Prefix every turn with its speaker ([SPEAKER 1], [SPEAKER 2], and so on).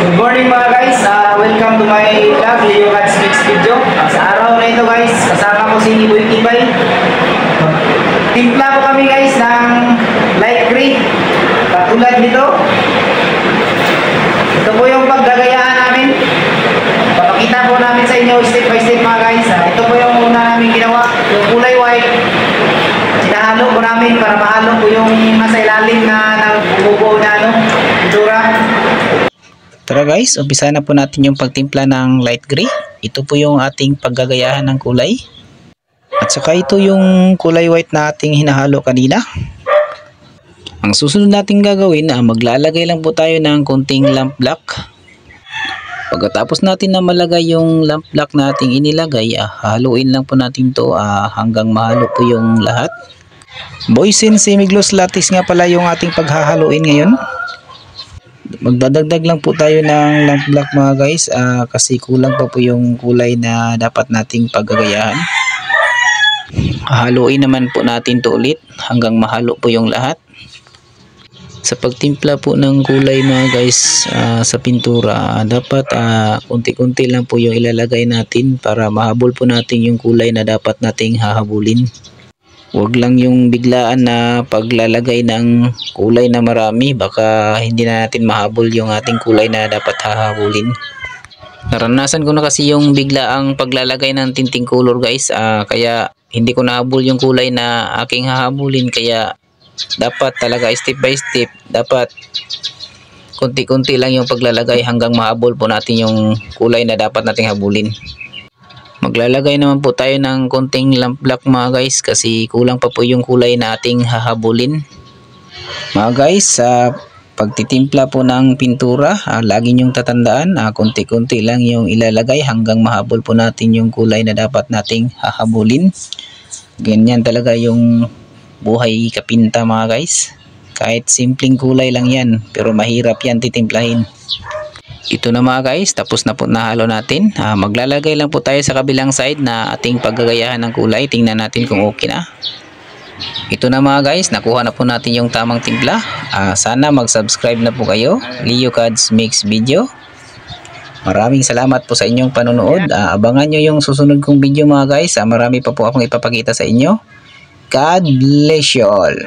[SPEAKER 1] Good morning mga guys, welcome to my vlog, Leo Cats Mix Video. Sa araw na ito guys, kasama ko si Boy Tibay. Timpla ko kami guys ng light gray. Katulad nito. Ito po yung paggagayaan namin. Papakita po namin sa inyo step by step mga guys. Ito po yung una namin ginawa, yung kulay white. Sinahalo po namin para mahalo po yung nasa ilalim na nagbubuo na itsura.
[SPEAKER 2] Tara guys, umpisa na po natin yung pagtimpla ng light gray. Ito po yung ating paggagayahan ng kulay. At saka ito yung kulay white na ating hinahalo kanina. Ang susunod natin gagawin, maglalagay lang po tayo ng konting lamp black. Pagkatapos natin na malagay yung lamp black na ating inilagay, haluin lang po natin to hanggang mahalo po yung lahat. Boysen semi-gloss latex nga pala yung ating paghahaluin ngayon. Magdadagdag lang po tayo ng lamp black mga guys kasi kulang pa po yung kulay na dapat nating paggagayahan. Haluin naman po natin to ulit hanggang mahalo po yung lahat. Sa pagtimpla po ng kulay mga guys sa pintura, dapat kunti-kunti lang po yung ilalagay natin para mahabol po natin yung kulay na dapat nating hahabulin. Huwag lang yung biglaan na paglalagay ng kulay na marami, baka hindi na natin mahabol yung ating kulay na dapat hahabulin. Naranasan ko na kasi yung biglaang paglalagay ng tinting color guys, kaya hindi ko nahabol yung kulay na aking hahabulin, kaya dapat talaga step by step, dapat kunti-kunti lang yung paglalagay hanggang mahabol po natin yung kulay na dapat nating habulin. Maglalagay naman po tayo ng konting lamp black mga guys kasi kulang pa po yung kulay na ating hahabulin. Mga guys, sa pagtitimpla po ng pintura, lagi nyong tatandaan, konti-kunti lang yung ilalagay hanggang mahabol po natin yung kulay na dapat nating hahabulin. Ganyan talaga yung buhay kapinta mga guys. Kahit simpleng kulay lang yan, pero mahirap yan titimplahin. Ito na mga guys, tapos na po nahalo natin. Maglalagay lang po tayo sa kabilang side na ating paggagayahan ng kulay. Tingnan natin kung okay na. Ito na mga guys, nakuha na po natin yung tamang timpla. Sana mag-subscribe na po kayo. Leo Cats Mix Video. Maraming salamat po sa inyong panonood. Abangan nyo yung susunod kong video mga guys. Marami pa po akong ipapakita sa inyo. God bless you all.